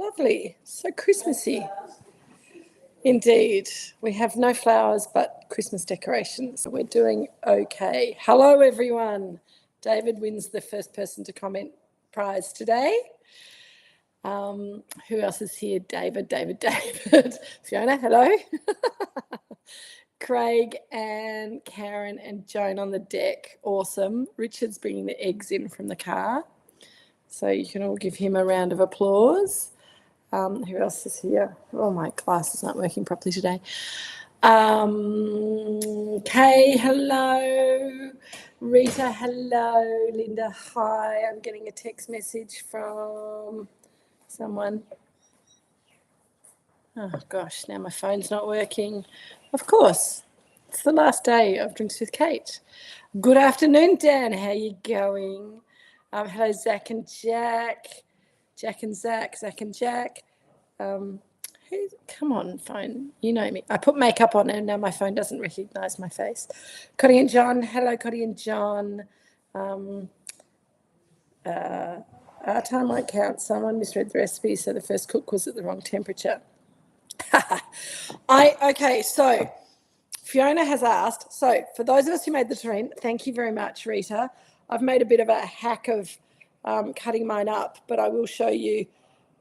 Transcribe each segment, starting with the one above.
lovely. So Christmassy. Indeed. We have no flowers but Christmas decorations. We're doing okay. Hello, everyone. David wins the first person to comment prize today. Who else is here? David. Fiona, hello. Craig and Karen and Joan on the deck. Awesome. Richard's bringing the eggs in from the car. So you can all give him a round of applause. Who else is here? Oh, my glasses aren't working properly today. Kay, hello. Rita, hello. Linda, hi. I'm getting a text message from someone. Oh, gosh, now my phone's not working. Of course, it's the last day of Drinks with Kate. Good afternoon, Dan. How you going? Hello, Zach and Jack. Jack and Zach, Zach and Jack. Come on, phone. You know me. I put makeup on and now my phone doesn't recognise my face. Cotty and John. Hello, Cotty and John. Our time might count. Someone misread the recipe, so the first cook was at the wrong temperature. Okay, so Fiona has asked, so for those of us who made the terrine, thank you very much, Rita. I've made a bit of a hack of cutting mine up, but I will show you.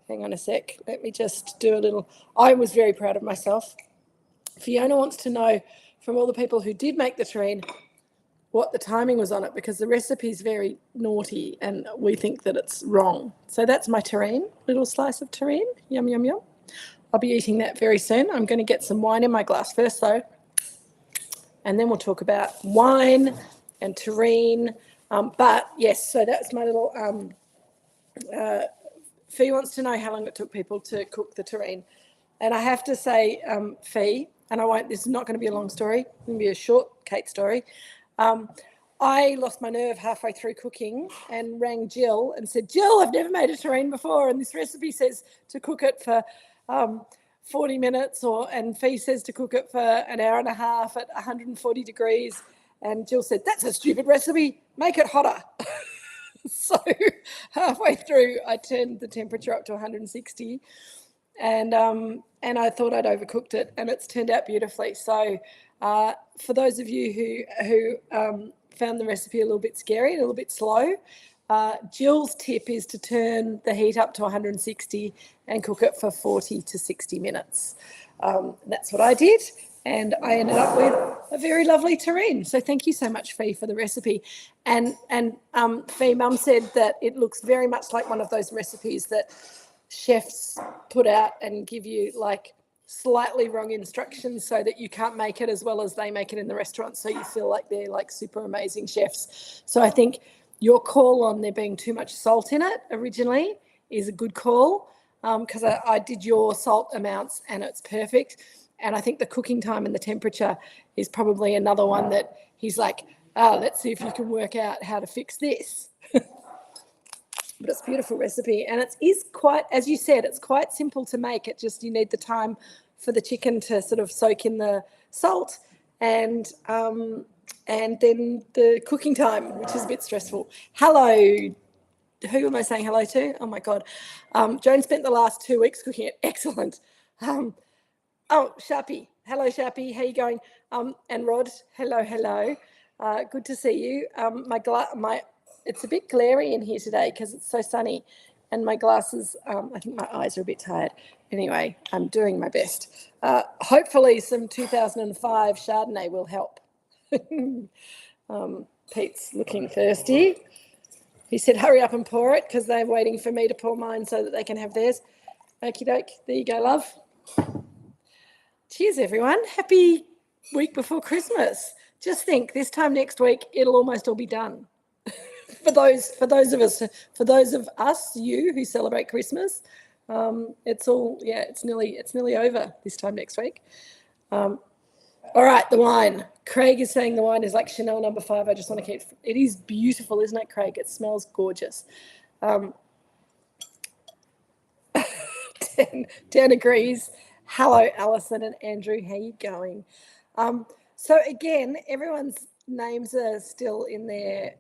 Hang on a sec. Let me just do a little. I was very proud of myself. Fiona wants to know from all the people who did make the terrine what the timing was on it, because the recipe is very naughty and we think that it's wrong. So that's my terrine, little slice of terrine. Yum, yum, yum. I'll be eating that very soon. I'm going to get some wine in my glass first, though, and then we'll talk about wine and terrine. But, yes, so that's my little Fee wants to know how long it took people to cook the terrine. And I have to say, Fee, and this is not going to be a long story. It's going to be a short Kate story. I lost my nerve halfway through cooking and rang Jill and said, Jill, I've never made a terrine before, and this recipe says to cook it for 40 minutes, and Fee says to cook it for an hour and a half at 140 degrees. And Jill said, that's a stupid recipe. Make it hotter. So halfway through, I turned the temperature up to 160, and I thought I'd overcooked it, and it's turned out beautifully. So for those of you who found the recipe a little bit scary, a little bit slow, Jill's tip is to turn the heat up to 160 and cook it for 40 to 60 minutes. That's what I did, and I ended up with a very lovely terrine. So thank you so much, Fee, for the recipe. And Fee, Mum said that it looks very much like one of those recipes that chefs put out and give you like slightly wrong instructions so that you can't make it as well as they make it in the restaurant, so you feel like they're like super amazing chefs. So I think your call on there being too much salt in it originally is a good call, because I did your salt amounts and it's perfect. And I think the cooking time and the temperature is probably another one that he's like, let's see if you can work out how to fix this. But it's a beautiful recipe, and it is quite, as you said, it's quite simple to make. It just, you need the time for the chicken to sort of soak in the salt, and then the cooking time, which is a bit stressful. Hello, who am I saying hello to? Oh my God. Joan spent the last 2 weeks cooking it. Excellent. Oh, Sharpie. Hello, Sharpie. How you going? And Rod. Hello. Good to see you. It's a bit glary in here today because it's so sunny, and my glasses, I think my eyes are a bit tired. Anyway, I'm doing my best. Hopefully some 2005 Chardonnay will help. Pete's looking thirsty. He said, hurry up and pour it because they're waiting for me to pour mine so that they can have theirs. Okie doke. There you go, love. Cheers, everyone. Happy week before Christmas. Just think, this time next week, it'll almost all be done. For those of us, you who celebrate Christmas, it's nearly over this time next week. All right, the wine. Craig is saying the wine is like Chanel No. 5. I just want to keep it. Is beautiful, isn't it, Craig? It smells gorgeous. Dan agrees. Hello, Alison and Andrew. How you going? So again, everyone's names are still in there.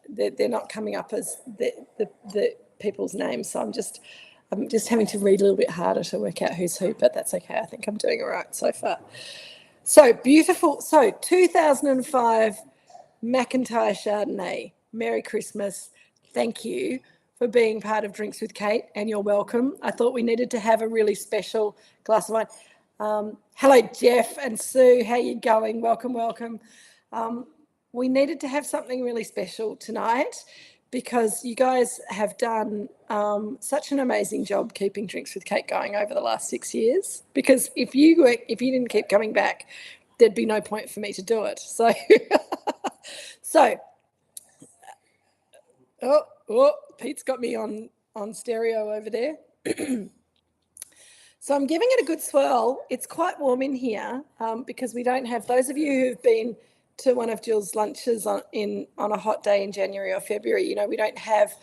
They're not coming up as the people's names. So I'm just I'm just having to read a little bit harder to work out who's who, but that's okay. I think I'm doing all right so far. So beautiful. So 2005 McIntyre Chardonnay. Merry Christmas. Thank you for being part of Drinks with Kate, and you're welcome. I thought we needed to have a really special glass of wine. Hello, Jeff and Sue. How you going? Welcome, welcome. We needed to have something really special tonight because you guys have done such an amazing job keeping Drinks with Kate going over the last 6 years. Because if you didn't keep coming back, there'd be no point for me to do it. So, Pete's got me on stereo over there. So I'm giving it a good swirl. It's quite warm in here because we don't have, those of you who've been to one of Jill's lunches on a hot day in January or February, you know, we don't have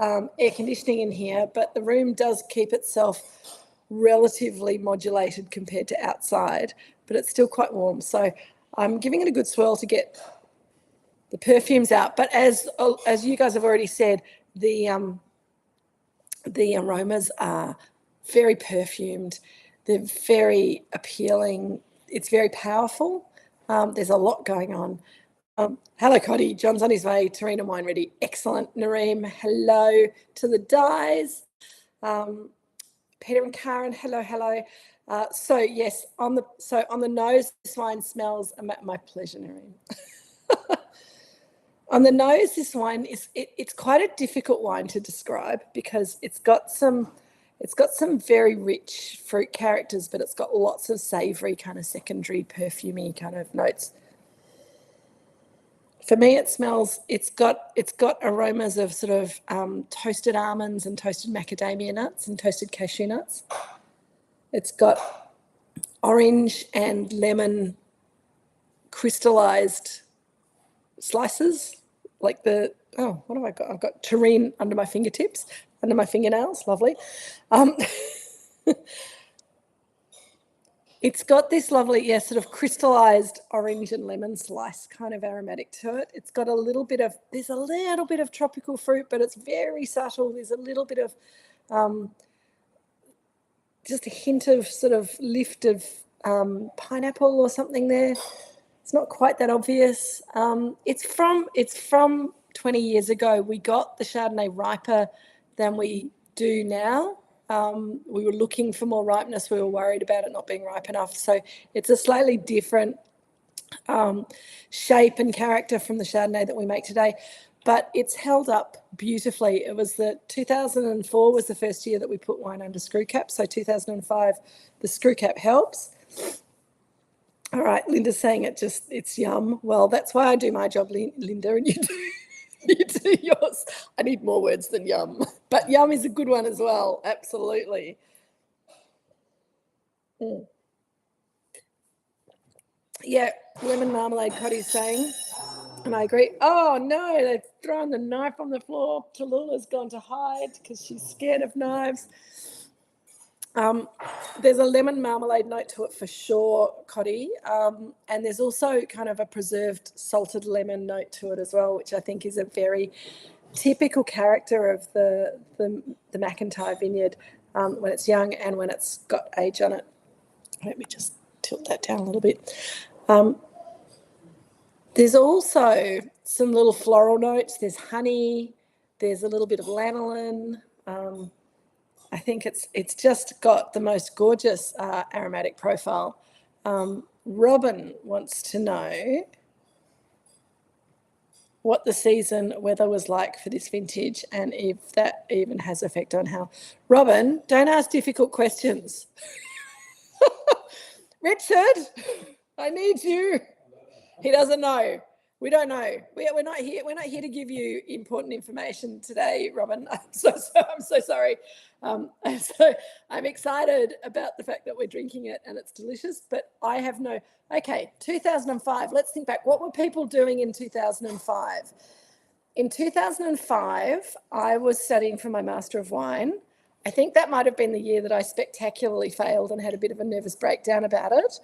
air conditioning in here, but the room does keep itself relatively modulated compared to outside, but it's still quite warm. So I'm giving it a good swirl to get the perfumes out. But as you guys have already said, the aromas are very perfumed. They're very appealing. It's very powerful. There's a lot going on. Hello, Coddy. John's on his way. Tarina Wine Ready. Excellent. Nareem, hello to the Dyes. Peter and Karen, hello, hello. So yes, on the nose, this wine smells. My pleasure, Nareem. On the nose, this wine it's quite a difficult wine to describe because it's got some very rich fruit characters, but it's got lots of savoury kind of secondary perfumey kind of notes. For me, it smells. It's got aromas of sort of toasted almonds and toasted macadamia nuts and toasted cashew nuts. It's got orange and lemon crystallized slices, like what have I got? I've got terrine under my fingertips, under my fingernails. Lovely. It's got this lovely, sort of crystallized orange and lemon slice kind of aromatic to it. It's got there's a little bit of tropical fruit, but it's very subtle. There's a little bit of just a hint of sort of lift of pineapple or something there. It's not quite that obvious. It's from 20 years ago. We got the Chardonnay riper than we do now. We were looking for more ripeness. We were worried about it not being ripe enough. So it's a slightly different shape and character from the Chardonnay that we make today, but it's held up beautifully. It was 2004 was the first year that we put wine under screw cap. So 2005, the screw cap helps. All right, Linda's saying it's yum. Well, that's why I do my job, Linda, and you do yours. I need more words than yum, but yum is a good one as well. Absolutely. Yeah, lemon marmalade, Coddy's saying, and I agree. Oh no, they've thrown the knife on the floor. Tallulah's gone to hide because she's scared of knives. There's a lemon marmalade note to it for sure, Coddy, and there's also kind of a preserved salted lemon note to it as well, which I think is a very typical character of the McIntyre vineyard when it's young and when it's got age on it. Let me just tilt that down a little bit. There's also some little floral notes. There's honey. There's a little bit of lanolin. I think it's just got the most gorgeous aromatic profile. Robin wants to know what the season weather was like for this vintage and if that even has effect on how. Robin, don't ask difficult questions. Richard, I need you. He doesn't know. We don't know. We're not here. We're not here to give you important information today, Robin. I'm so sorry. So I'm excited about the fact that we're drinking it and it's delicious, but I have no. Okay, 2005. Let's think back. What were people doing in 2005? In 2005, I was studying for my Master of Wine. I think that might have been the year that I spectacularly failed and had a bit of a nervous breakdown about it.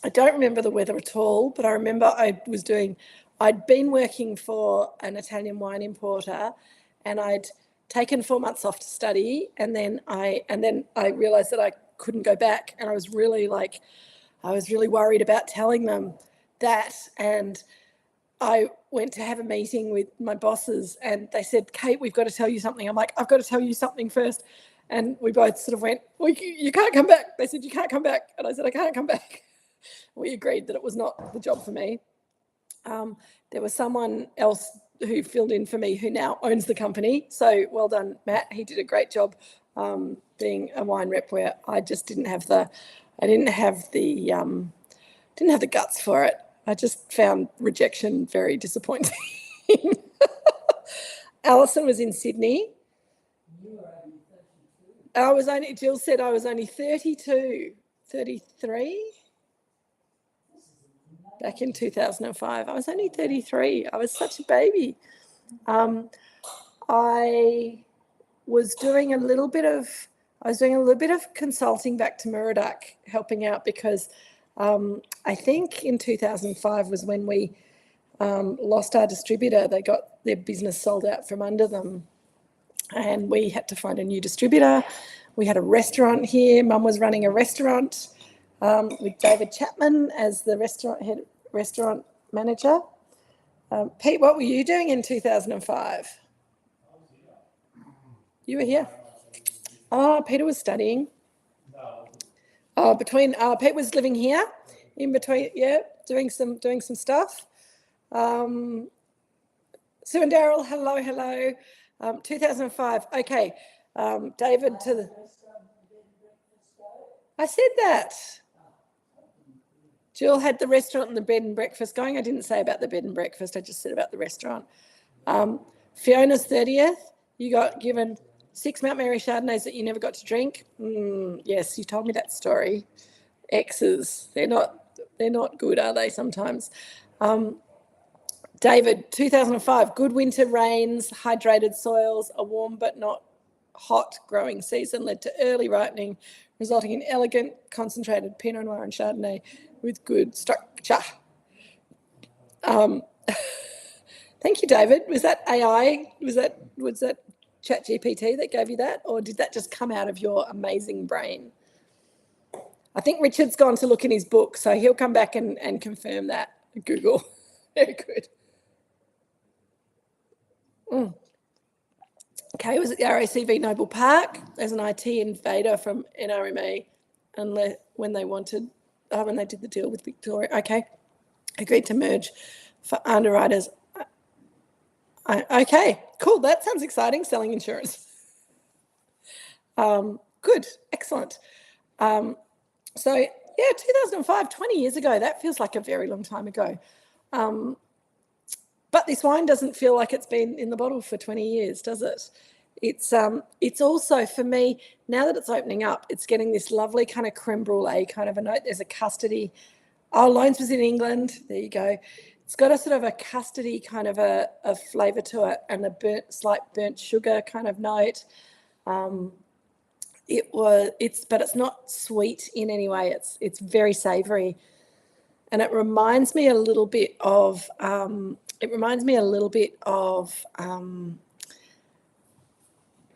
I don't remember the weather at all, but I remember I'd been working for an Italian wine importer and I'd taken 4 months off to study, and then I realised that I couldn't go back, and I was really worried about telling them that, and I went to have a meeting with my bosses, and they said, Kate, we've got to tell you something. I'm like, I've got to tell you something first. And we both sort of went, well, you can't come back. They said, you can't come back. And I said, I can't come back. We agreed that it was not the job for me. There was someone else who filled in for me who now owns the company. So well done, Matt. He did a great job being a wine rep, where I just didn't have the guts for it. I just found rejection very disappointing. Alison was in Sydney. Jill said I was only 32, 33 back in 2005. I was only 33. I was such a baby. I was doing a little bit of consulting back to Moorooduc, helping out, because I think in 2005 was when we lost our distributor. They got their business sold out from under them, and we had to find a new distributor. We had a restaurant here. Mum was running a restaurant with David Chapman as the restaurant manager. Pete, what were you doing in 2005? You were here. Oh, Peter was studying. Pete was living here, in between, doing some stuff. Sue and Daryl, hello. 2005. Okay, David I said that. Jill had the restaurant and the bed and breakfast going. I didn't say about the bed and breakfast. I just said about the restaurant. Fiona's 30th. You got given 6 Mount Mary Chardonnays that you never got to drink. Yes, you told me that story. Exes, they're not good, are they? Sometimes. David, 2005. Good winter rains, hydrated soils, a warm but not hot growing season led to early ripening, resulting in elegant, concentrated Pinot Noir and Chardonnay with good structure. Thank you, David. Was that AI? Was that ChatGPT that gave you that, or did that just come out of your amazing brain? I think Richard's gone to look in his book, so he'll come back and confirm that. Google. Very good. Okay, was at the RACV Noble Park as an IT invader from NRMA, and when they did the deal with Victoria. Okay, agreed to merge for underwriters. Okay, cool. That sounds exciting. Selling insurance. Good, excellent. So 2005, 20 years ago. That feels like a very long time ago. But this wine doesn't feel like it's been in the bottle for 20 years, does it? It's also, for me, now that it's opening up, it's getting this lovely kind of creme brulee kind of a note. There's a custardy. Oh, Loans was in England. There you go. It's got a sort of a custardy kind of a flavour to it, and a slight burnt sugar kind of note. But it's not sweet in any way. It's very savoury, and it reminds me a little bit of.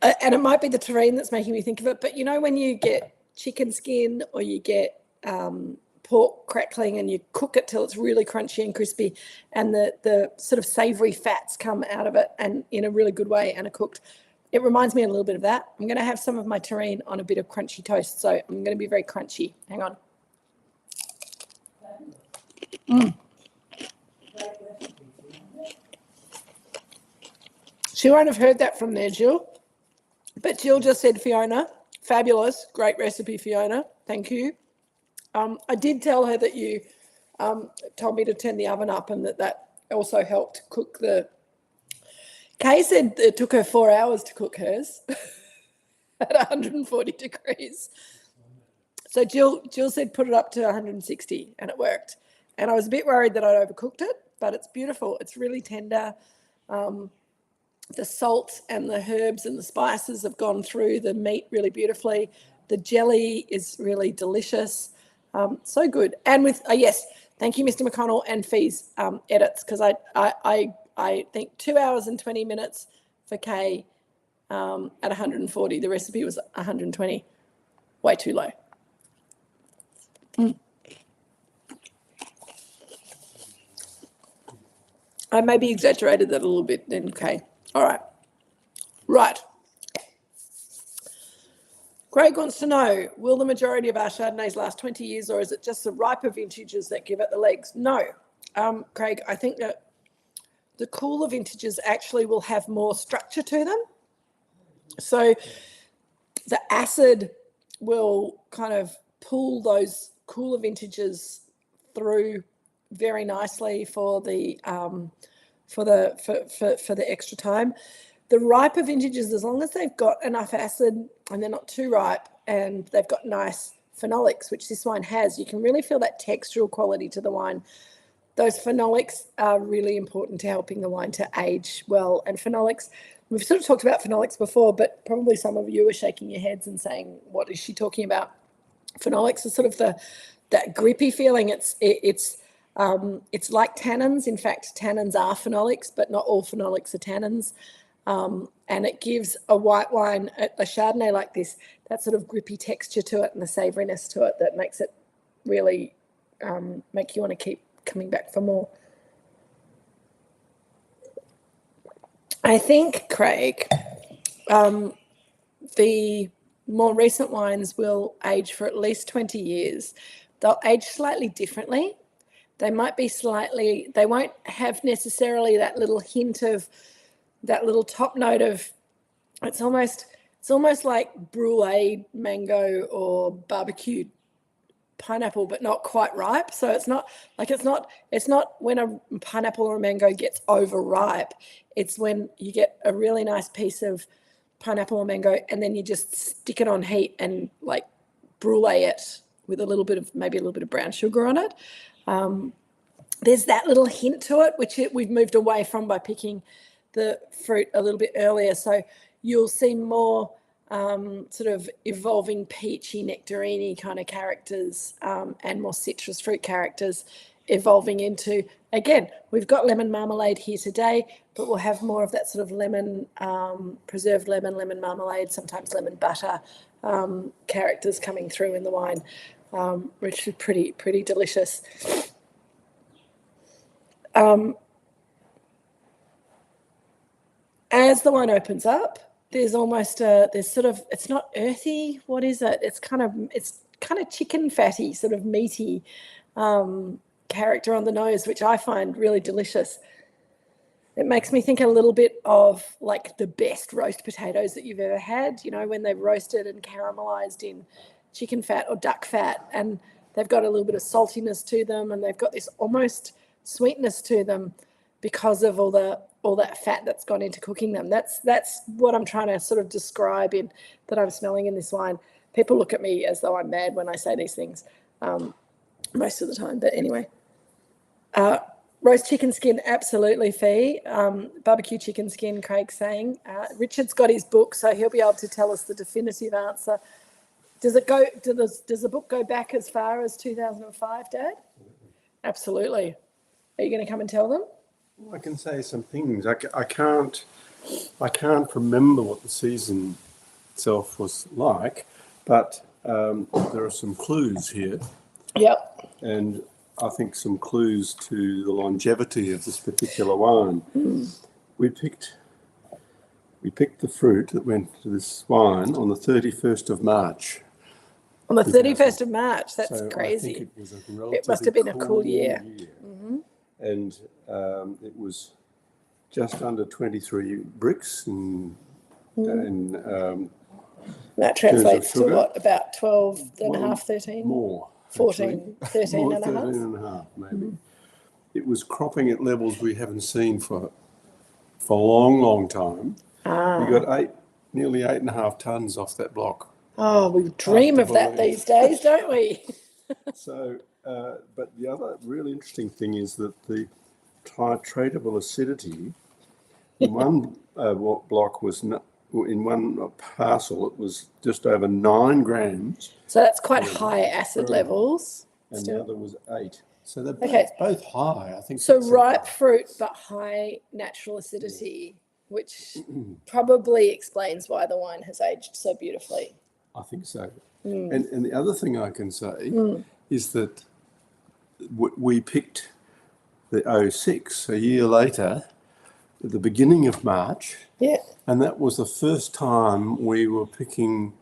And it might be the terrine that's making me think of it, but you know when you get chicken skin or you get pork crackling and you cook it till it's really crunchy and crispy, and the sort of savoury fats come out of it, and in a really good way, and are cooked. It reminds me a little bit of that. I'm going to have some of my terrine on a bit of crunchy toast, so I'm going to be very crunchy. Hang on. She won't have heard that from there, Jill. But Jill just said, Fiona, fabulous, great recipe, Fiona. Thank you. I did tell her that you told me to turn the oven up, and that also helped cook the. Kay said it took her 4 hours to cook hers at 140 degrees. So Jill said put it up to 160, and it worked. And I was a bit worried that I'd overcooked it, but it's beautiful. It's really tender. The salt and the herbs and the spices have gone through the meat really beautifully. The jelly is really delicious. So good. And with, yes, thank you, Mr. McConnell, and Fee's edits, because I think 2 hours and 20 minutes for Kay at 140. The recipe was 120. Way too low. I maybe exaggerated that a little bit then. Okay. All right. Right. Craig wants to know, will the majority of our Chardonnays last 20 years, or is it just the riper vintages that give it the legs? No. Craig, I think that the cooler vintages actually will have more structure to them. So the acid will kind of pull those cooler vintages through very nicely for the extra time. The riper vintages, as long as they've got enough acid and they're not too ripe and they've got nice phenolics, which this wine has, you can really feel that textural quality to the wine. Those phenolics are really important to helping the wine to age well. And phenolics, we've sort of talked about phenolics before, but probably some of you are shaking your heads and saying, what is she talking about? Phenolics is sort of that grippy feeling. It's like tannins. In fact, tannins are phenolics, but not all phenolics are tannins. And it gives a white wine, a Chardonnay like this, that sort of grippy texture to it and the savouriness to it that makes it really make you want to keep coming back for more. I think, Craig, the more recent wines will age for at least 20 years. They'll age slightly differently. They might be slightly, they won't have necessarily that little hint of, that little top note of, it's almost like brulee mango or barbecued pineapple, but not quite ripe. So it's not when a pineapple or a mango gets overripe. It's when you get a really nice piece of pineapple or mango and then you just stick it on heat and like brulee it with maybe a little bit of brown sugar on it. There's that little hint to it, which we've moved away from by picking the fruit a little bit earlier. So you'll see more sort of evolving peachy, nectarine kind of characters and more citrus fruit characters evolving into, again, we've got lemon marmalade here today, but we'll have more of that sort of lemon, preserved lemon marmalade, sometimes lemon butter characters coming through in the wine, which is pretty delicious. As the wine opens up, there's almost it's not earthy. What is it? It's kind of chicken fatty, sort of meaty character on the nose, which I find really delicious. It makes me think a little bit of like the best roast potatoes that you've ever had, you know, when they've roasted and caramelized in chicken fat or duck fat, and they've got a little bit of saltiness to them, and they've got this almost sweetness to them because of all that fat that's gone into cooking them. That's what I'm trying to sort of describe in that I'm smelling in this wine. People look at me as though I'm mad when I say these things most of the time. But anyway, roast chicken skin, absolutely, Fee. Barbecue chicken skin, Craig's saying. Richard's got his book, so he'll be able to tell us the definitive answer. Does the book go back as far as 2005, Dad? Absolutely. Are you going to come and tell them? Well, I can say some things. I can't remember what the season itself was like, but there are some clues here. Yep. And I think some clues to the longevity of this particular wine. We picked the fruit that went to this wine on the 31st of March. On the 31st of March, that's crazy. I think it was a relatively It must have been a cool year. Mm-hmm. And it was just under 23 bricks, and that translates to what, about 12 and a half, 13? More. 14, 13 more, and a half? 13 and a half, maybe. It was cropping at levels we haven't seen for a long time. We got nearly 8.5 tonnes off that block. Oh, we dream of that these days, don't we? So, but the other really interesting thing is that the titratable acidity in one block was in one parcel, it was just over 9 grams. So that's quite high acid levels. And the other was 8. So they're both high, I think. So ripe fruit, but high natural acidity. which probably explains why the wine has aged so beautifully. I think so. And the other thing I can say is that we picked the 06 a year later at the beginning of March. Yeah. And that was the first time we were picking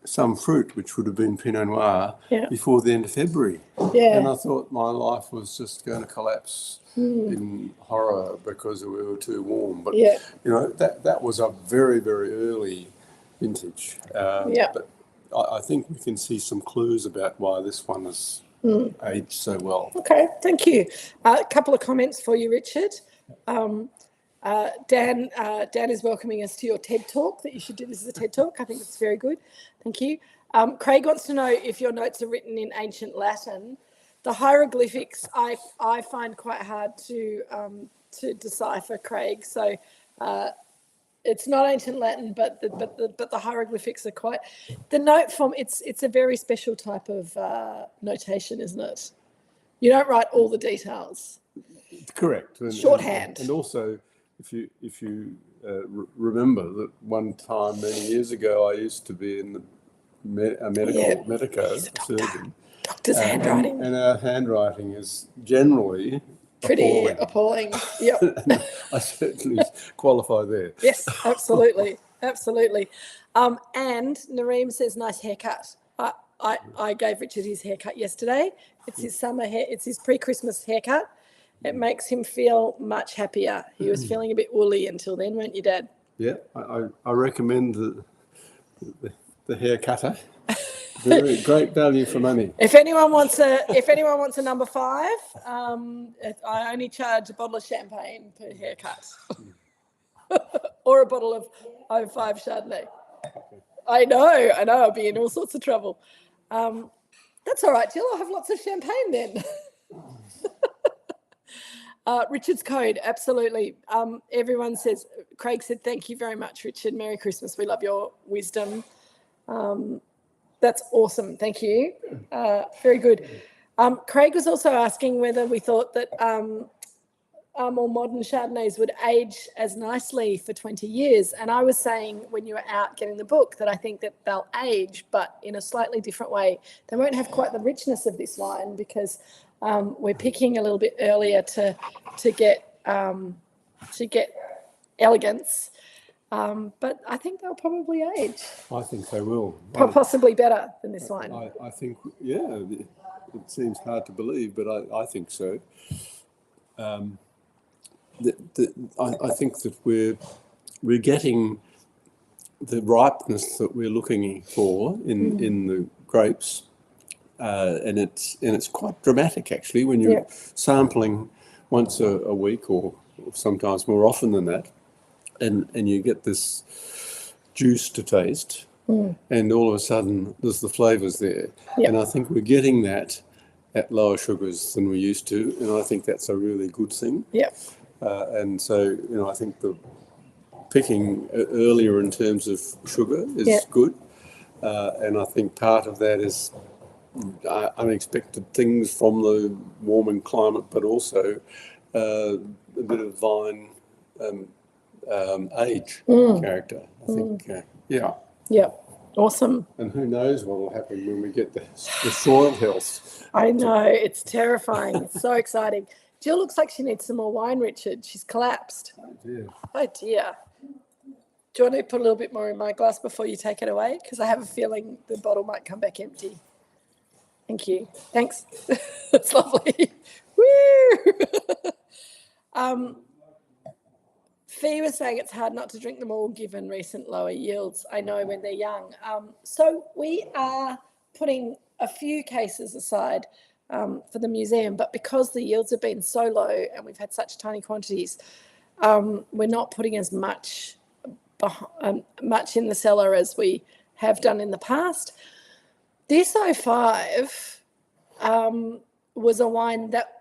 some fruit, which would have been Pinot Noir, before the end of February. Yeah. And I thought my life was just going to collapse in horror because we were too warm. But, you know, that was a very, very early vintage. But I think we can see some clues about why this one has aged so well. Okay, thank you. A couple of comments for you, Richard. Dan is welcoming us to your TED Talk that you should do. This is a TED Talk. I think it's very good. Thank you. Craig wants to know if your notes are written in ancient Latin. The hieroglyphics I find quite hard to decipher, Craig. So it's not ancient Latin, but the hieroglyphics are quite. The note form. It's a very special type of notation, isn't it? You don't write all the details. Correct. Shorthand. And also, if you remember that one time many years ago, I used to be in a medico surgeon. Doctor's handwriting. And our handwriting is generally pretty appalling. Yep. I certainly qualify there. Yes, absolutely. Absolutely. And Nareem says, nice haircut. I gave Richard his haircut yesterday. It's his summer hair. It's his pre-Christmas haircut. It makes him feel much happier. He was feeling a bit woolly until then, weren't you, Dad? Yeah, I recommend the hair cutter. Very great value for money. If anyone wants a number 5, I only charge a bottle of champagne per haircut, or a bottle of 05 Chardonnay. I know. I'll be in all sorts of trouble. That's all right, Jill. I'll have lots of champagne then. Richard's code, absolutely. Everyone says, Craig said, thank you very much, Richard. Merry Christmas. We love your wisdom. That's awesome. Thank you. Very good. Craig was also asking whether we thought that more modern Chardonnays would age as nicely for 20 years. And I was saying when you were out getting the book that I think that they'll age, but in a slightly different way. They won't have quite the richness of this wine because we're picking a little bit earlier to get elegance. But I think they'll probably age. I think they will. Possibly better than this wine. I think, it seems hard to believe, but I think so. I think that we're getting the ripeness that we're looking for in the grapes, and it's quite dramatic actually when you're sampling once a week or sometimes more often than that. And you get this juice to taste, and all of a sudden there's the flavours there. Yep. And I think we're getting that at lower sugars than we used to, and I think that's a really good thing. Yep. And so, I think the picking earlier in terms of sugar is good, and I think part of that is unexpected things from the warming climate, but also a bit of vine age character, I think. Yeah, awesome. And who knows what will happen when we get the soil health. I know, it's terrifying. It's so exciting. Jill looks like she needs some more wine, Richard. She's collapsed. Oh dear. Do you want to put a little bit more in my glass before you take it away? Because I have a feeling the bottle might come back empty. Thank you. Thanks. That's lovely. Woo! Fee was saying it's hard not to drink them all given recent lower yields. I know when they're young. So we are putting a few cases aside for the museum, but because the yields have been so low and we've had such tiny quantities, we're not putting as much in the cellar as we have done in the past. This 05 was a wine that,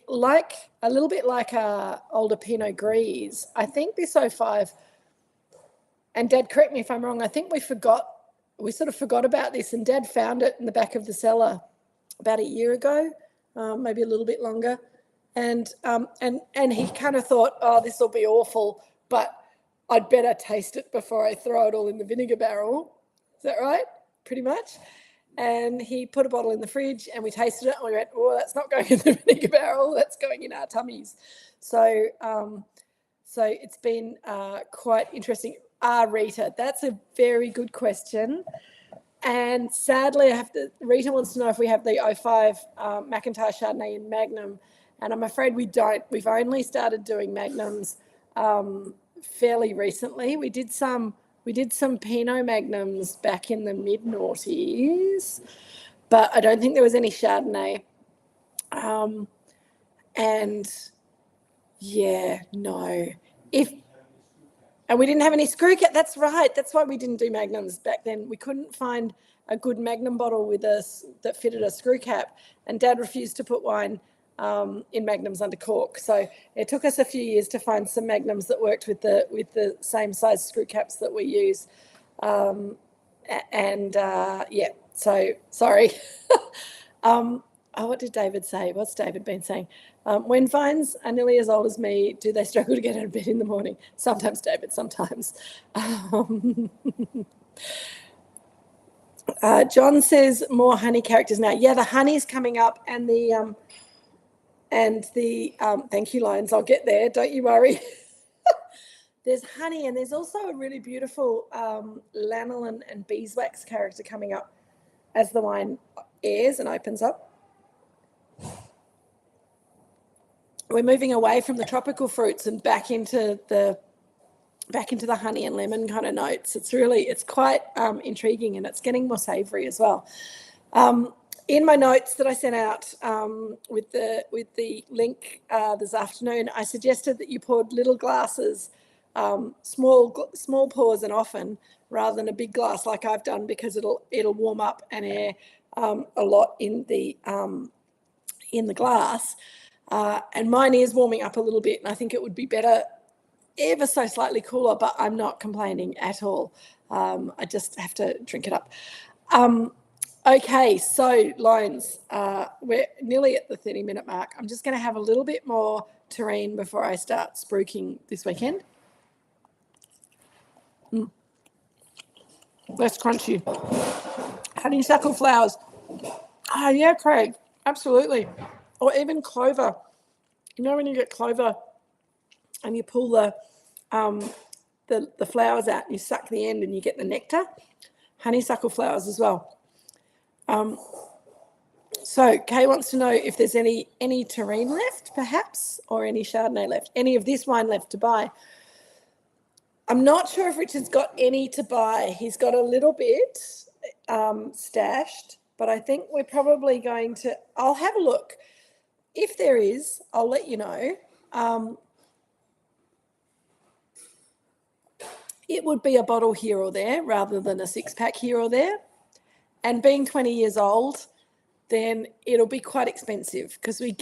like a little bit like a older Pinot Gris. I think this 05, and Dad, correct me if I'm wrong, I think we sort of forgot about this, and Dad found it in the back of the cellar about a year ago, maybe a little bit longer, and he kind of thought, oh, this will be awful, but I'd better taste it before I throw it all in the vinegar barrel. Is that right? Pretty much. And he put a bottle in the fridge and we tasted it and we went, oh, that's not going in the vinegar barrel, that's going in our tummies. So it's been quite interesting. Rita, that's a very good question. And sadly, Rita wants to know if we have the 05 McIntyre Chardonnay in Magnum. And I'm afraid we don't. We've only started doing Magnums fairly recently. We did some Pinot Magnums back in the mid-noughties, but I don't think there was any Chardonnay. And yeah, no. And we didn't have any screw cap. That's right. That's why we didn't do Magnums back then. We couldn't find a good Magnum bottle with us that fitted a screw cap, and Dad refused to put wine in Magnums under cork. So it took us a few years to find some Magnums that worked with the same size screw caps that we use. Yeah, so sorry. What did David say? What's David been saying? When vines are nearly as old as me, do they struggle to get out of bed in the morning? Sometimes, David, sometimes. John says more honey characters now. Yeah, the honey's coming up, and the thank you, Lions. I'll get there. Don't you worry. There's honey, and there's also a really beautiful lanolin and beeswax character coming up as the wine airs and opens up. We're moving away from the tropical fruits and back into the honey and lemon kind of notes. It's quite intriguing, and it's getting more savoury as well. In my notes that I sent out with the link this afternoon, I suggested that you poured little glasses, small pours and often, rather than a big glass like I've done, because it'll warm up and air a lot in the glass. And mine is warming up a little bit, and I think it would be better ever so slightly cooler, but I'm not complaining at all. I just have to drink it up. Okay, so Lions, we're nearly at the 30-minute mark. I'm just going to have a little bit more terrine before I start spruiking this weekend. Less crunchy. Honeysuckle flowers. Oh, yeah, Craig, absolutely. Or even clover. You know when you get clover and you pull the flowers out and you suck the end and you get the nectar? Honeysuckle flowers as well. So Kay wants to know if there's any terrine left, perhaps, or any Chardonnay left, any of this wine left to buy. I'm not sure if Richard's got any to buy. He's got a little bit stashed, but I think we're probably going to, I'll have a look. If there is, I'll let you know. It would be a bottle here or there rather than a 6-pack here or there. And being 20 years old, then it'll be quite expensive, because we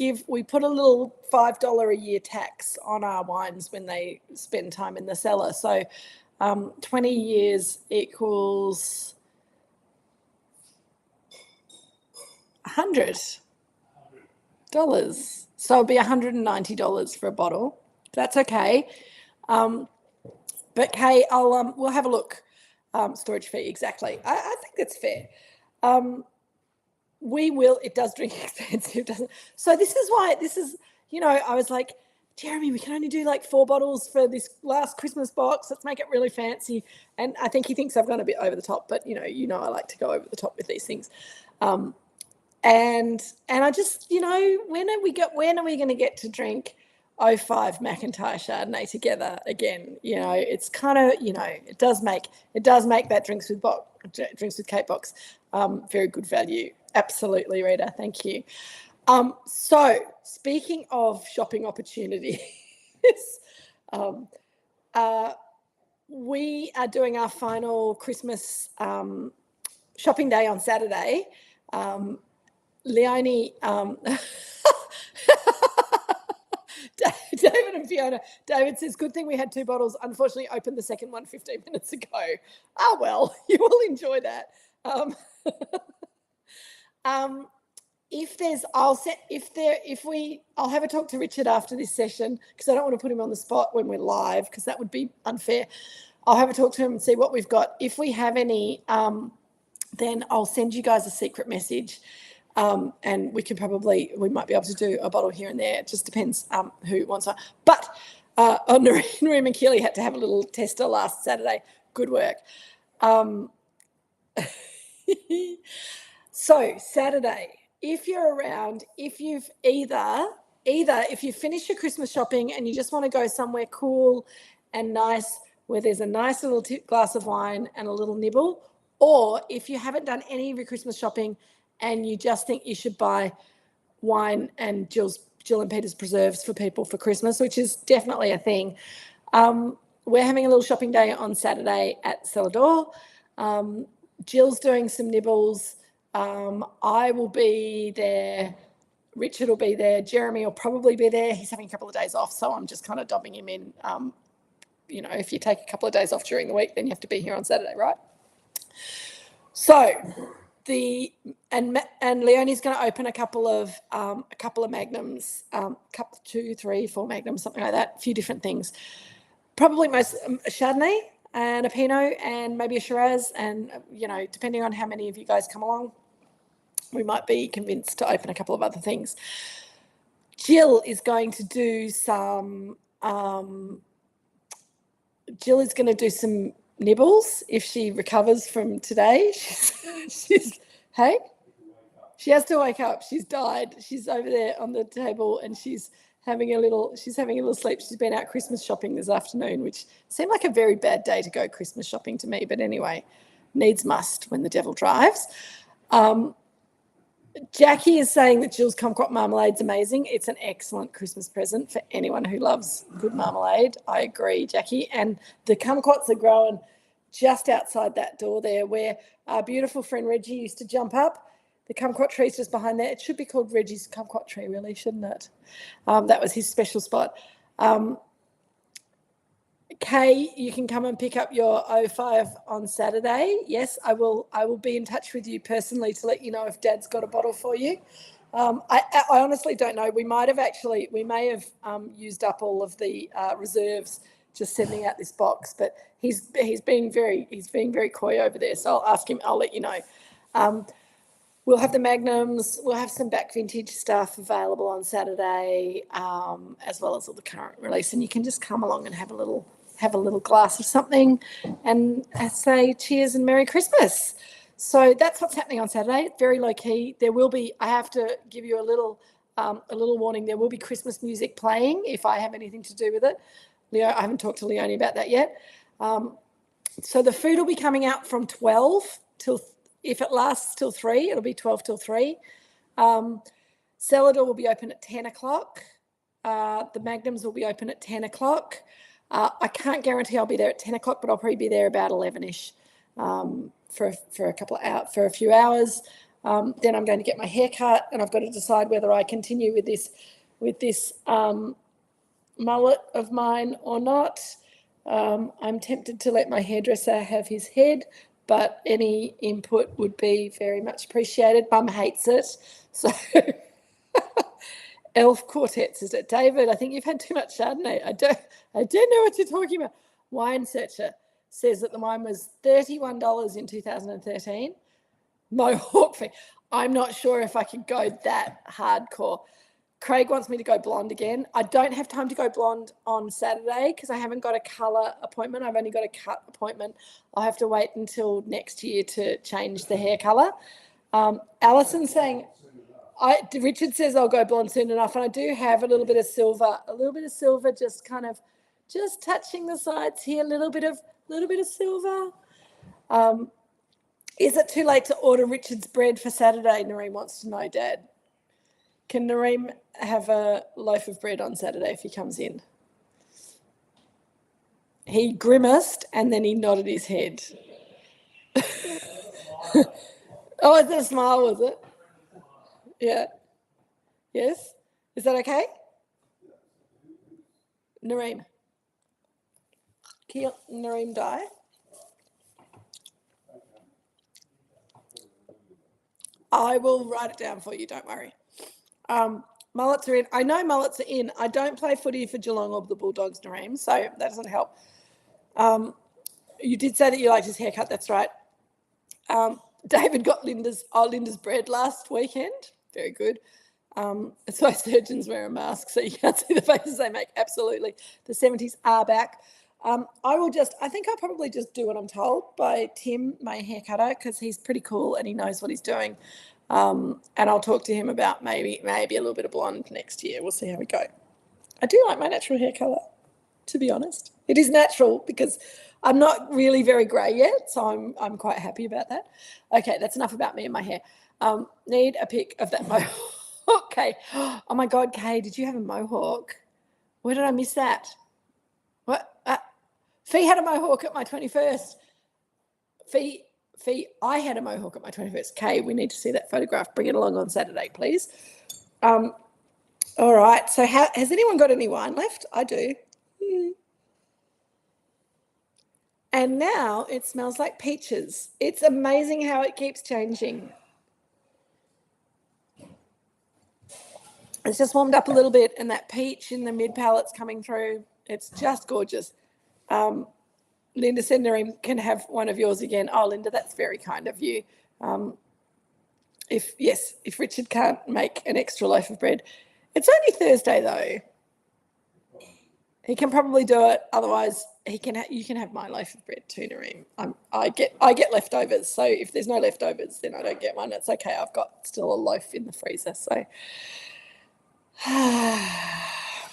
put a little $5 a year tax on our wines when they spend time in the cellar. So 20 years equals $100. So it'll be $190 for a bottle. That's okay. But Kay, we'll have a look. Storage fee, exactly. I think that's fair. It does drink expensive, doesn't it? So this is why, I was like, Jeremy, we can only do like 4 bottles for this last Christmas box. Let's make it really fancy. And I think he thinks I've gone a bit over the top, but I like to go over the top with these things. And I just, when are we going to get to drink 05 McIntyre Chardonnay together again? It's kind of, it does make that drinks with Kate box very good value. Absolutely, Rita. Thank you. So speaking of shopping opportunities, we are doing our final Christmas shopping day on Saturday. Leonie, David and Fiona. David says, good thing we had 2 bottles. Unfortunately, opened the second one 15 minutes ago. Well, you will enjoy that. I'll have a talk to Richard after this session, because I don't want to put him on the spot when we're live, because that would be unfair. I'll have a talk to him and see what we've got. If we have any, then I'll send you guys a secret message, and we might be able to do a bottle here and there. It just depends who wants it. But Noreen and Keely had to have a little tester last Saturday. Good work. So Saturday, if you're around, if you've either if you finish your Christmas shopping and you just want to go somewhere cool and nice where there's a nice little glass of wine and a little nibble, or if you haven't done any of your Christmas shopping and you just think you should buy wine and Jill and Peter's preserves for people for Christmas, which is definitely a thing. We're having a little shopping day on Saturday at Cellar Door. Jill's doing some nibbles. I will be there. Richard will be there. Jeremy will probably be there. He's having a couple of days off, so I'm just kind of dobbing him in. If you take a couple of days off during the week, then you have to be here on Saturday, right? So and Leonie's going to open a couple of magnums, 2, 3, 4 magnums, something like that. A few different things. Probably most a Chardonnay and a Pinot and maybe a Shiraz, and depending on how many of you guys come along, we might be convinced to open a couple of other things. Jill is going to do some nibbles if she recovers from today. Hey, she has to wake up. She's died. She's over there on the table and she's having a little sleep. She's been out Christmas shopping this afternoon, which seemed like a very bad day to go Christmas shopping to me. But anyway, needs must when the devil drives. Jackie is saying that Jill's kumquat marmalade is amazing. It's an excellent Christmas present for anyone who loves good marmalade. I agree, Jackie. And the kumquats are growing just outside that door there where our beautiful friend Reggie used to jump up. The kumquat tree's just behind there. It should be called Reggie's kumquat tree, really, shouldn't it? That was his special spot. Kay, you can come and pick up your 05 on Saturday. Yes, I will be in touch with you personally to let you know if Dad's got a bottle for you. I honestly don't know. We may have used up all of the reserves just sending out this box, but he's being very coy over there. So I'll ask him. I'll let you know. We'll have the magnums. We'll have some back vintage stuff available on Saturday, as well as all the current release. And you can just come along and have a little glass of something, and say cheers and Merry Christmas. So that's what's happening on Saturday. Very low key. There will be. I have to give you a little warning. There will be Christmas music playing if I have anything to do with it. Leo, I haven't talked to Leonie about that yet. So the food will be coming out from 12 till. If it lasts till 3, it'll be 12 till 3. Cellar Door will be open at 10 o'clock. The magnums will be open at 10 o'clock. I can't guarantee I'll be there at 10 o'clock, but I'll probably be there about 11ish for a few hours. Then I'm going to get my hair cut, and I've got to decide whether I continue with this mullet of mine or not. I'm tempted to let my hairdresser have his head, but any input would be very much appreciated. Mum hates it. So Elf Quartets, is it? David, I think you've had too much Chardonnay. I don't know what you're talking about. Wine Searcher says that the wine was $31 in 2013. Mohawk fee. I'm not sure if I could go that hardcore. Craig wants me to go blonde again. I don't have time to go blonde on Saturday because I haven't got a colour appointment. I've only got a cut appointment. I'll have to wait until next year to change the hair colour. Alison's saying, Richard says I'll go blonde soon enough, and I do have a little bit of silver, just touching the sides here, a little bit of silver. Is it too late to order Richard's bread for Saturday? Nareem wants to know, Dad. Can Nareem have a loaf of bread on Saturday if he comes in? He grimaced and then he nodded his head. Oh, is it a smile, was it? Yeah. Yes? Is that okay? Nareem. Can Nareem die? I will write it down for you, don't worry. Mullets are in. I know mullets are in. I don't play footy for Geelong or the Bulldogs, Nareem, so that doesn't help. You did say that you liked his haircut, that's right. David got Linda's bread last weekend. Very good. That's why surgeons wear a mask, so you can't see the faces they make. Absolutely. The 70s are back. I think I'll probably just do what I'm told by Tim, my hair cutter, because he's pretty cool and he knows what he's doing. And I'll talk to him about maybe a little bit of blonde next year. We'll see how we go. I do like my natural hair colour, to be honest. It is natural because I'm not really very grey yet, so I'm quite happy about that. Okay, that's enough about me and my hair. Need a pic of that mohawk. Okay. Oh my God, Kay, did you have a mohawk? Where did I miss that? What? Fee had a mohawk at my 21st. Fee, I had a mohawk at my 21st. Kay, we need to see that photograph. Bring it along on Saturday, please. All right. So has anyone got any wine left? I do. And now it smells like peaches. It's amazing how it keeps changing. It's just warmed up a little bit, and that peach in the mid palate's coming through. It's just gorgeous. Linda Senderim can have one of yours again. Oh, Linda, that's very kind of you. If Richard can't make an extra loaf of bread, it's only Thursday though. He can probably do it. Otherwise, you can have my loaf of bread too, Nareem. I get leftovers. So if there's no leftovers, then I don't get one. It's okay. I've got still a loaf in the freezer. So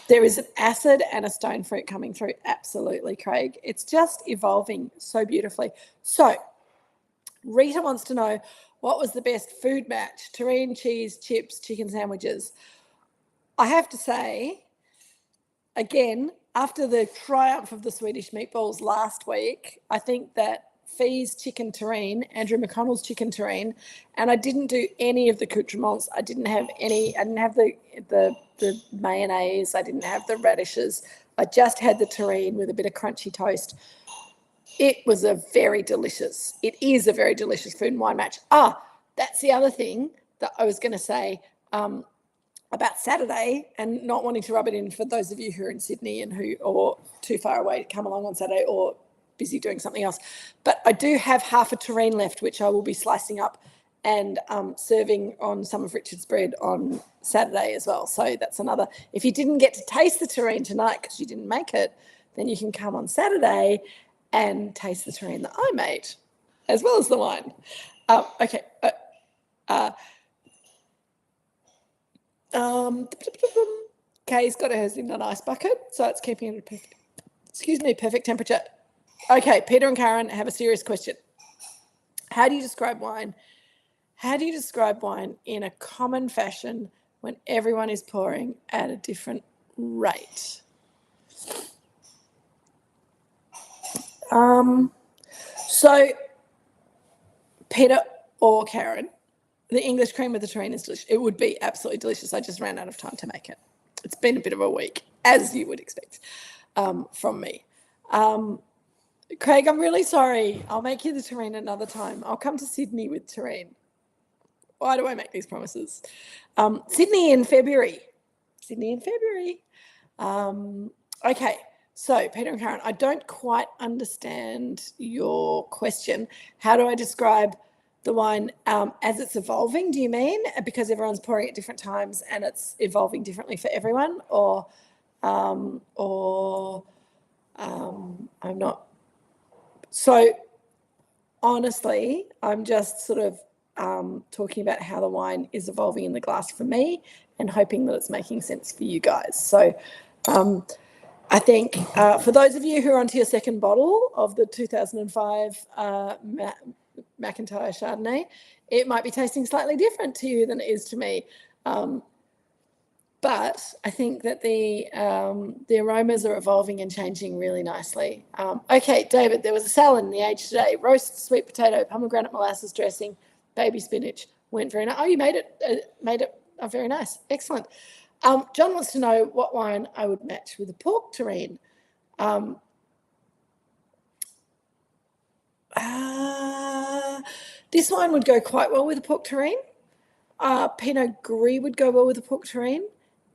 there is an acid and a stone fruit coming through. Absolutely, Craig. It's just evolving so beautifully. So Rita wants to know, what was the best food match? Terrine, cheese, chips, chicken sandwiches. I have to say, again, after the triumph of the Swedish meatballs last week, I think that Fee's chicken terrine, Andrew McConnell's chicken terrine, and I didn't do any of the accoutrements. I didn't have the mayonnaise. I didn't have the radishes. I just had the terrine with a bit of crunchy toast. It is a very delicious food and wine match. That's the other thing that I was going to say about Saturday, and not wanting to rub it in for those of you who are in Sydney and who are too far away to come along on Saturday or busy doing something else. But I do have half a terrine left, which I will be slicing up and serving on some of Richard's bread on Saturday as well. So that's another. If you didn't get to taste the terrine tonight because you didn't make it, then you can come on Saturday and taste the terrine that I made, as well as the wine. Okay. Kay's got hers in an ice bucket, so it's keeping it at perfect temperature. Okay, Peter and Karen have a serious question. How do you describe wine? How do you describe wine in a common fashion when everyone is pouring at a different rate? So, Peter or Karen, the English cream with the terrine is delicious. It would be absolutely delicious. I just ran out of time to make it. It's been a bit of a week, as you would expect from me. Craig, I'm really sorry. I'll make you the terrine another time. I'll come to Sydney with terrine. Why do I make these promises? Sydney in February. Okay, so Peter and Karen, I don't quite understand your question. How do I describe the wine as it's evolving, do you mean? Because everyone's pouring at different times and it's evolving differently for everyone? Or I'm not. So honestly, I'm just sort of talking about how the wine is evolving in the glass for me and hoping that it's making sense for you guys. So I think for those of you who are onto your second bottle of the 2005 McIntyre Chardonnay, it might be tasting slightly different to you than it is to me. But I think that the aromas are evolving and changing really nicely. Okay, David, there was a salad in the Age today. Roast sweet potato, pomegranate molasses dressing, baby spinach. Went very nice. Oh, you made it very nice. Excellent. John wants to know what wine I would match with a pork terrine. This wine would go quite well with a pork terrine. Pinot Gris would go well with a pork terrine,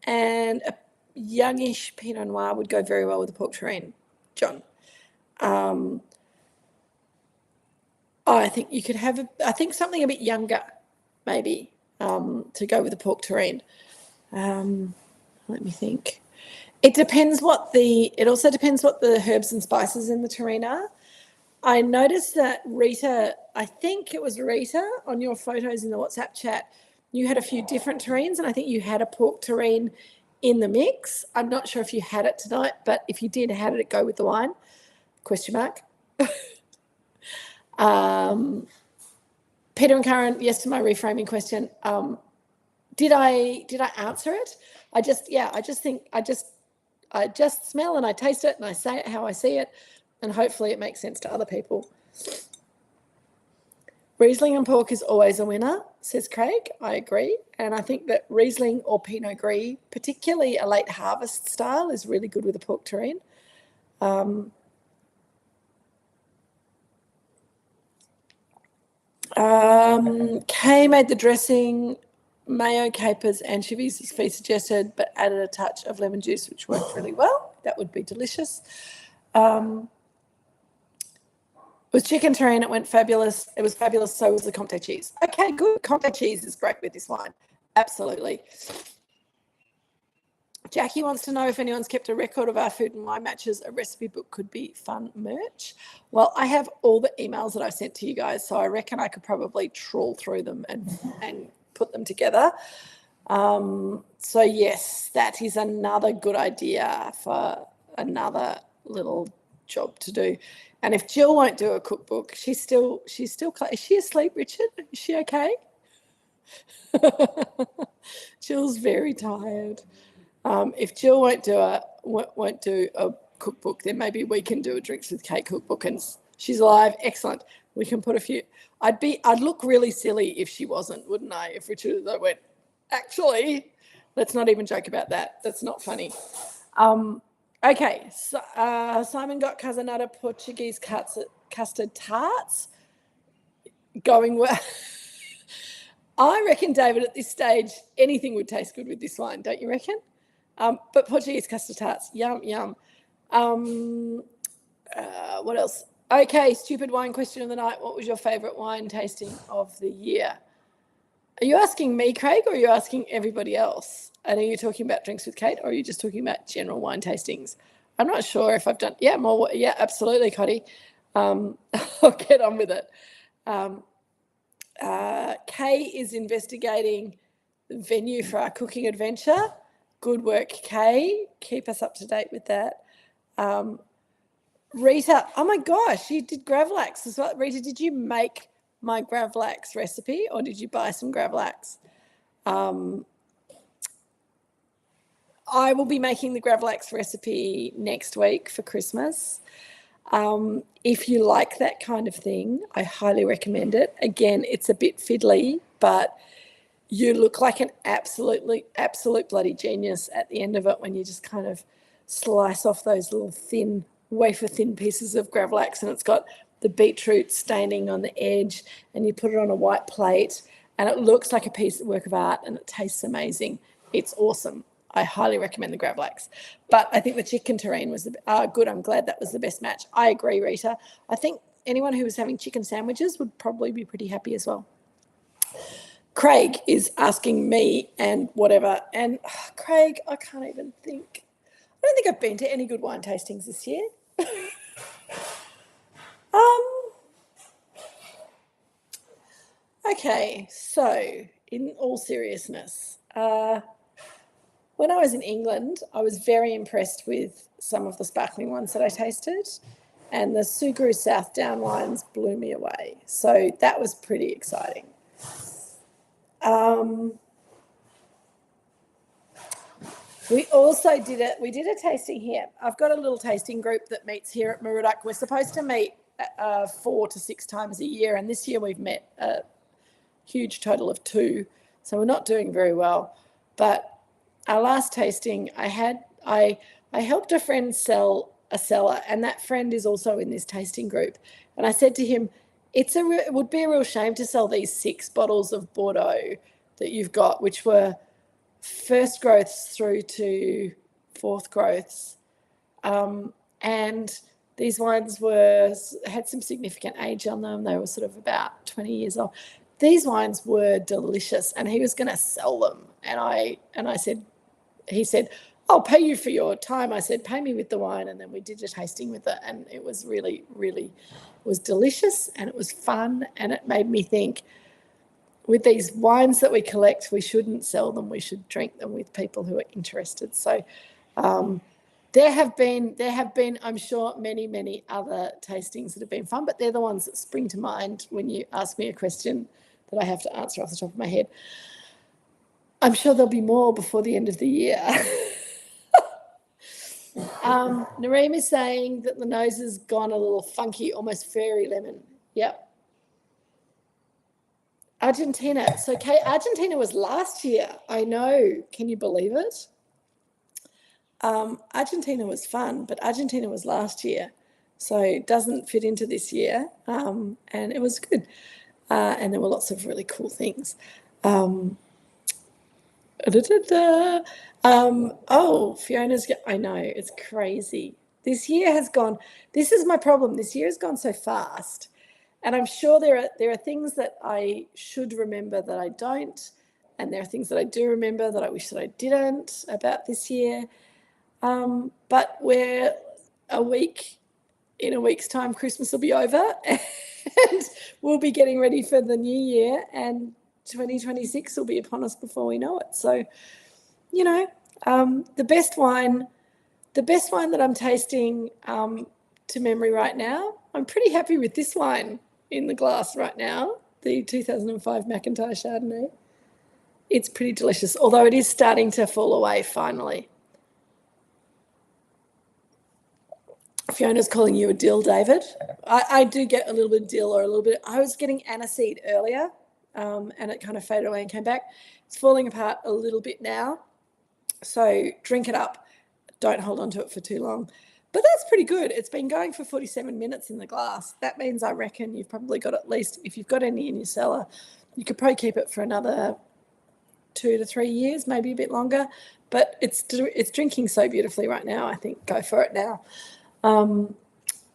and a youngish Pinot Noir would go very well with a pork terrine, John. I think you could have, something a bit younger, maybe, to go with a pork terrine. Let me think. It also depends what the herbs and spices in the terrine are. I noticed that Rita, I think it was Rita, on your photos in the WhatsApp chat, you had a few different terrines, and I think you had a pork terrine in the mix. I'm not sure if you had it tonight, but if you did, how did it go with the wine? Question mark. Peter and Karen, yes to my reframing question. Did I answer it? I just smell and I taste it and I say it how I see it, and hopefully it makes sense to other people. Riesling and pork is always a winner, says Craig. I agree. And I think that Riesling or Pinot Gris, particularly a late harvest style, is really good with a pork terrine. Kay made the dressing, mayo, capers, anchovies, as Fee suggested, but added a touch of lemon juice, which worked really well. That would be delicious. With chicken terrine, it went fabulous. It was fabulous. So was the Comté cheese. Okay, good. Comté cheese is great with this wine. Absolutely. Jackie wants to know if anyone's kept a record of our food and wine matches. A recipe book could be fun merch. Well, I have all the emails that I sent to you guys, so I reckon I could probably trawl through them and put them together. So yes, that is another good idea for another little job to do. And if Jill won't do a cookbook, she's still. Is she asleep, Richard? Is she okay? Jill's very tired. If Jill won't do a cookbook, then maybe we can do a Drinks with Kate cookbook, and she's alive. Excellent. We can put a few. I'd look really silly if she wasn't, wouldn't I? If Richard went, actually, let's not even joke about that. That's not funny. Okay. So, Simon got Casanata Portuguese custard tarts. Going well. I reckon, David, at this stage, anything would taste good with this wine, don't you reckon? But Portuguese custard tarts, yum, yum. What else? Okay, stupid wine question of the night. What was your favourite wine tasting of the year? Are you asking me, Craig, or are you asking everybody else? And are you talking about Drinks with Kate, or are you just talking about general wine tastings? I'm not sure if I've done... Yeah, absolutely, Cotty. I'll get on with it. Kay is investigating the venue for our cooking adventure. Good work, Kay. Keep us up to date with that. Rita, oh my gosh, you did Gravlax as well. Rita, did you make my Gravlax recipe, or did you buy some Gravlax? I will be making the Gravlax recipe next week for Christmas. If you like that kind of thing, I highly recommend it. Again, it's a bit fiddly, but you look like an absolute bloody genius at the end of it when you just kind of slice off those little thin, wafer-thin pieces of Gravlax, and it's got the beetroot staining on the edge, and you put it on a white plate, and it looks like a work of art, and it tastes amazing. It's awesome. I highly recommend the Gravlax. But I think the chicken terrine was good. I'm glad that was the best match. I agree, Rita. I think anyone who was having chicken sandwiches would probably be pretty happy as well. Craig is asking me and whatever. And Craig, I can't even think. I don't think I've been to any good wine tastings this year. Okay, so in all seriousness, when I was in England, I was very impressed with some of the sparkling ones that I tasted, and the Sugrue South Down wines blew me away. So that was pretty exciting. We also did a tasting here. I've got a little tasting group that meets here at Moorooduc. We're supposed to meet 4 to 6 times a year, and this year we've met a huge total of 2, so we're not doing very well. But our last tasting, I helped a friend sell a cellar, and that friend is also in this tasting group. And I said to him, it would be a real shame to sell these 6 bottles of Bordeaux that you've got, which were first growths through to fourth growths. And these wines had some significant age on them. They were sort of about 20 years old. These wines were delicious, and he was going to sell them. And I said, he said, I'll pay you for your time. I said, pay me with the wine. And then we did a tasting with it. And it was really, really, it was delicious, and it was fun. And it made me think, with these wines that we collect, we shouldn't sell them. We should drink them with people who are interested. So there have been, I'm sure, many, many other tastings that have been fun, but they're the ones that spring to mind when you ask me a question that I have to answer off the top of my head. I'm sure there'll be more before the end of the year. Nareem is saying that the nose has gone a little funky, almost fairy lemon. Yep. Argentina. So, Kate, Argentina was last year. I know. Can you believe it? Argentina was fun, but Argentina was last year. So it doesn't fit into this year. And it was good. And there were lots of really cool things. Fiona's, I know, it's crazy. This year has gone, this is my problem. This year has gone so fast. And I'm sure there are things that I should remember that I don't. And there are things that I do remember that I wish that I didn't about this year. But we're in a week's time, Christmas will be over, and we'll be getting ready for the new year, and 2026 will be upon us before we know it. So, you know, the best wine that I'm tasting to memory right now, I'm pretty happy with this wine in the glass right now, the 2005 McIntyre Chardonnay. It's pretty delicious, although it is starting to fall away finally. Fiona's calling you a dill, David. I do get a little bit of dill or a little bit. I was getting aniseed earlier, and it kind of faded away and came back. It's falling apart a little bit now. So drink it up. Don't hold on to it for too long. But that's pretty good. It's been going for 47 minutes in the glass. That means I reckon you've probably got, at least, if you've got any in your cellar, you could probably keep it for another 2 to 3 years, maybe a bit longer. But it's drinking so beautifully right now. I think go for it now.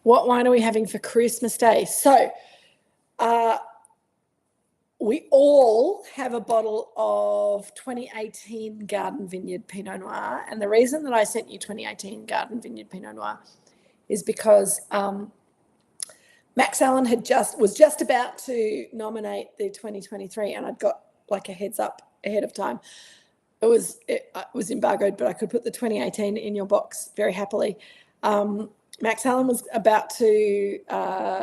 What wine are we having for Christmas Day? So we all have a bottle of 2018 Garden Vineyard Pinot Noir. And the reason that I sent you 2018 Garden Vineyard Pinot Noir is because Max Allen was just about to nominate the 2023, and I'd got like a heads up ahead of time. It was embargoed, but I could put the 2018 in your box very happily. Max Allen was about to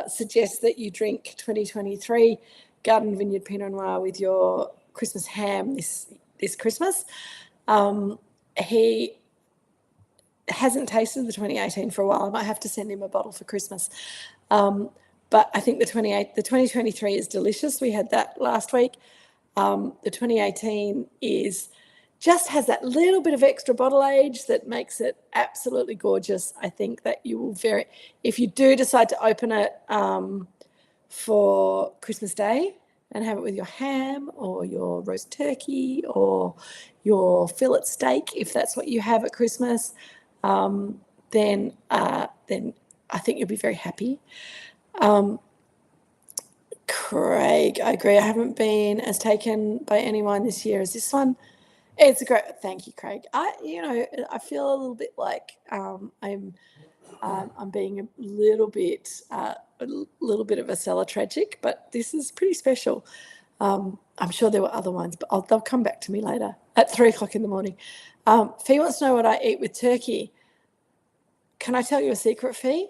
suggest that you drink 2023 Garden Vineyard Pinot Noir with your Christmas ham this Christmas. He hasn't tasted the 2018 for a while. I might have to send him a bottle for Christmas. But I think the 2023 is delicious. We had that last week. The 2018 just has that little bit of extra bottle age that makes it absolutely gorgeous. I think that you will if you do decide to open it for Christmas Day and have it with your ham or your roast turkey or your fillet steak, if that's what you have at Christmas, then I think you'll be very happy. Craig, I agree. I haven't been as taken by any wine this year as this one. It's a great. Thank you, Craig. I feel a little bit like I'm being a little bit of a cellar tragic, but this is pretty special. I'm sure there were other ones, but they'll come back to me later at 3:00 in the morning. Fee wants to know what I eat with turkey. Can I tell you a secret, Fee?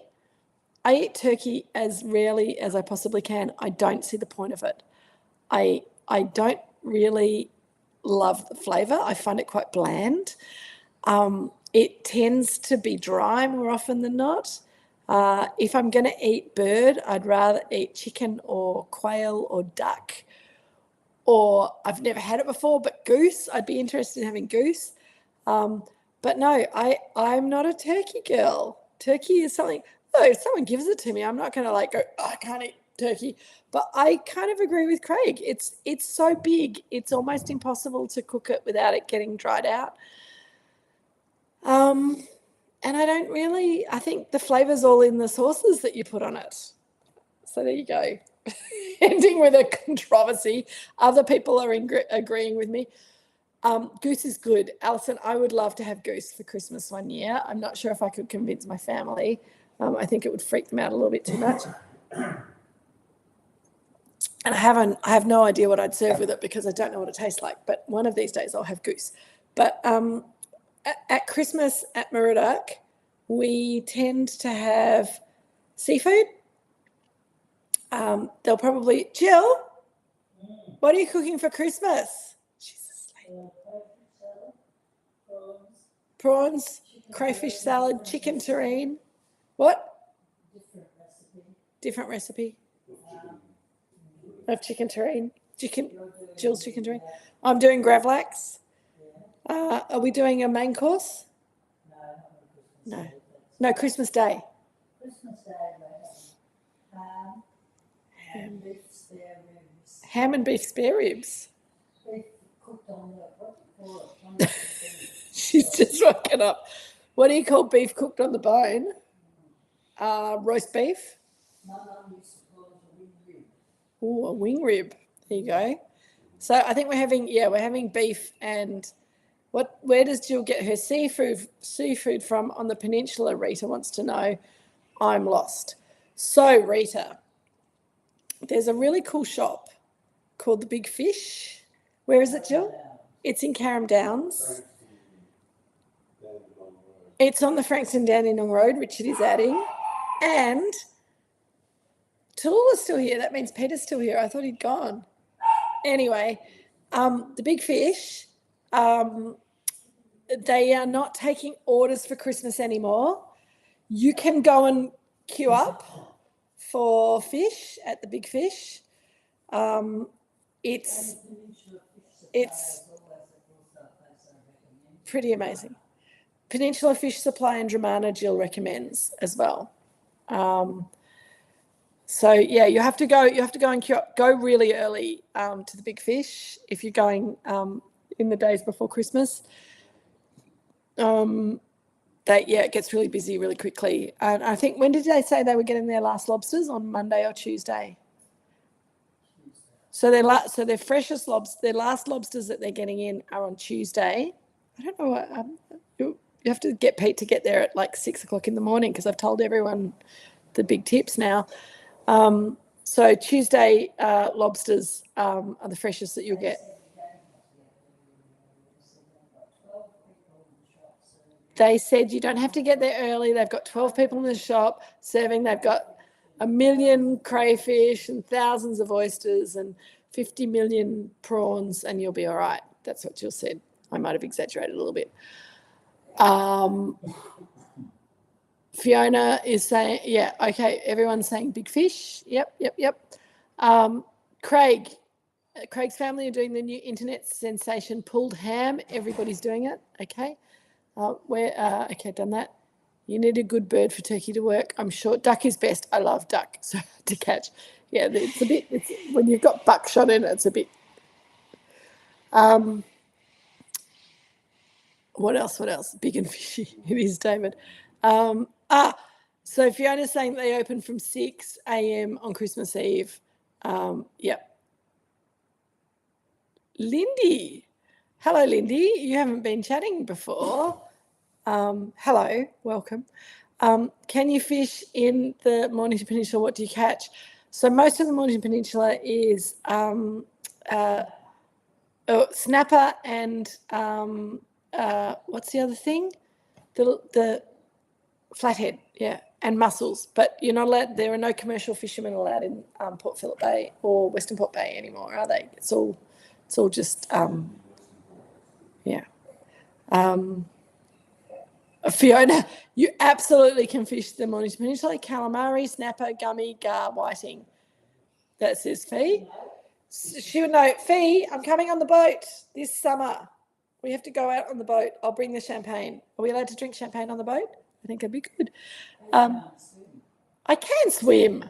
I eat turkey as rarely as I possibly can. I don't see the point of it. I don't really love the flavour. I find it quite bland. It tends to be dry more often than not. If I'm going to eat bird, I'd rather eat chicken or quail or duck. Or I've never had it before, but goose. I'd be interested in having goose. But no, I'm not a turkey girl. Turkey is something, if someone gives it to me, I'm not going to go, I can't eat turkey. But I kind of agree with Craig. It's so big. It's almost impossible to cook it without it getting dried out. And I think the flavour's all in the sauces that you put on it. So there you go. Ending with a controversy. Other people are agreeing with me. Goose is good. Alison, I would love to have goose for Christmas one year. I'm not sure if I could convince my family. I think it would freak them out a little bit too much. And I have no idea what I'd serve with it because I don't know what it tastes like. But one of these days I'll have goose. But at Christmas at Moorooduc, we tend to have seafood. They'll probably, Jill, what are you cooking for Christmas? She's asleep. Prawns, crayfish salad, chicken terrine. What? Different recipe. Of chicken terrine. Jill's chicken terrine. I'm doing gravlax. Are we doing a main course? No, Christmas Day. Ham and beef spare ribs. She's just woken up. What do you call beef cooked on the bone? Roast beef. Oh, a wing rib. There you go. So I think we're having beef and where does Jill get her seafood from on the peninsula? Rita wants to know. I'm lost. So Rita, there's a really cool shop called the Big Fish. Where is it, Jill? It's in Carrum Downs. It's on the Frankston Dandenong Road, Richard is adding. And Tallulah's still here. That means Peter's still here. I thought he'd gone. Anyway, the Big Fish, they are not taking orders for Christmas anymore. You can go and queue up for fish at the Big Fish. It's pretty amazing. Peninsula Fish Supply and Dramana, Jill recommends as well. So yeah, you have to go and queue up. Go really early to the Big Fish if you're going in the days before Christmas. It gets really busy really quickly. And I think, when did they say they were getting their last lobsters? On Monday or Tuesday? So their last lobsters that they're getting in are on Tuesday. I don't know what, you have to get Pete to get there at like 6 o'clock in the morning because I've told everyone the big tips now. So Tuesday lobsters are the freshest that you'll get. They said you don't have to get there early. They've got 12 people in the shop serving. They've got 1 million crayfish and thousands of oysters and 50 million prawns, and you'll be all right. That's what Jill said. I might have exaggerated a little bit. Fiona is saying, yeah, okay, everyone's saying Big Fish. Yep. Craig's family are doing the new internet sensation pulled ham. Everybody's doing it, okay. Okay, done that. You need a good bird for turkey to work. I'm sure duck is best. I love duck so to catch. Yeah, it's when you've got buckshot in it, it's a bit. What else? Big and fishy. It is, David. So Fiona's saying they open from 6 a.m. on Christmas Eve. Yep. Lindy. Hello, Lindy. You haven't been chatting before. Hello, welcome. Can you fish in the Mornington Peninsula? What do you catch? So most of the Mornington Peninsula is snapper and what's the other thing? The flathead, yeah, and mussels. But you're not allowed. There are no commercial fishermen allowed in Port Phillip Bay or Western Port Bay anymore, are they? It's all just yeah. Fiona, you absolutely can fish the Mornington Peninsula. Calamari, snapper, gummy, gar, whiting. That says Fee. She would know. Fee, I'm coming on the boat this summer. We have to go out on the boat. I'll bring the champagne. Are we allowed to drink champagne on the boat? I think it'd be good. I can swim.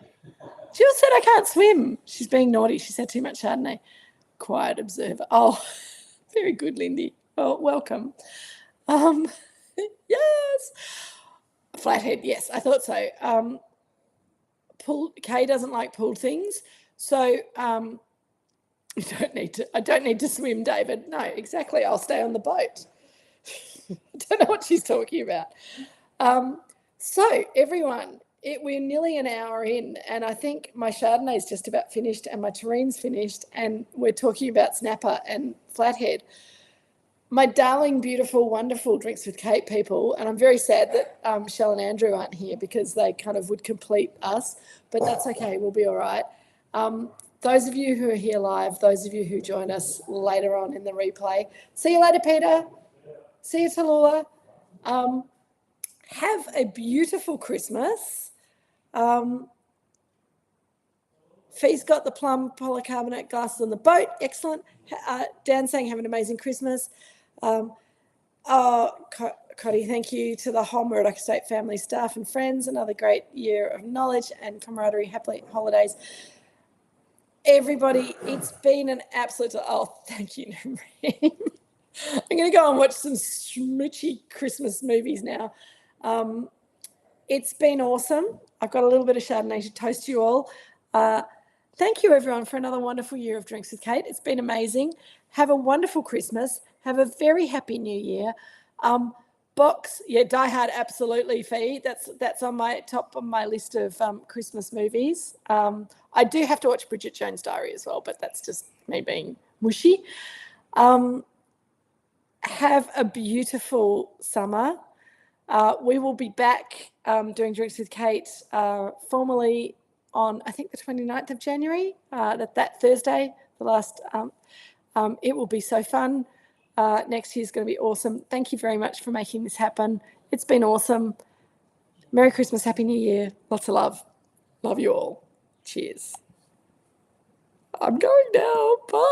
Jill said I can't swim. She's being naughty. She's had too much Chardonnay. Quiet observer. Oh, very good, Lindy. Well, welcome. Yes. Flathead, yes, I thought so. Kay doesn't like pooled things, so I don't need to swim, David. No, exactly. I'll stay on the boat. I don't know what she's talking about. So everyone, we're nearly an hour in, and I think my Chardonnay is just about finished and my terrine's finished, and we're talking about snapper and flathead. My darling, beautiful, wonderful Drinks with Kate people, and I'm very sad that Shell and Andrew aren't here because they kind of would complete us, but that's okay. We'll be all right. Those of you who are here live, those of you who join us later on in the replay, see you later, Peter. See you, Tallulah. Have a beautiful Christmas. Fee's got the plum polycarbonate glasses on the boat. Excellent. Dan saying have an amazing Christmas. Coddy, thank you to the whole Moorooduc Estate family, staff and friends. Another great year of knowledge and camaraderie. Happy holidays. Everybody, it's been an absolute... Oh, thank you, Noreen. I'm going to go and watch some smoochy Christmas movies now. It's been awesome. I've got a little bit of Chardonnay to toast you all. Thank you, everyone, for another wonderful year of Drinks with Kate. It's been amazing. Have a wonderful Christmas. Have a very happy New Year. Box, yeah, Die Hard, absolutely, Fee. That's on my top of my list of Christmas movies. I do have to watch Bridget Jones' Diary as well, but that's just me being mushy. Have a beautiful summer. We will be back doing Drinks with Kate formally on, I think, the 29th of January, that Thursday, the last. It will be so fun. Next year's going to be awesome. Thank you very much for making this happen. It's been awesome. Merry Christmas, Happy New Year. Lots of love. Love you all. Cheers. I'm going now. Bye.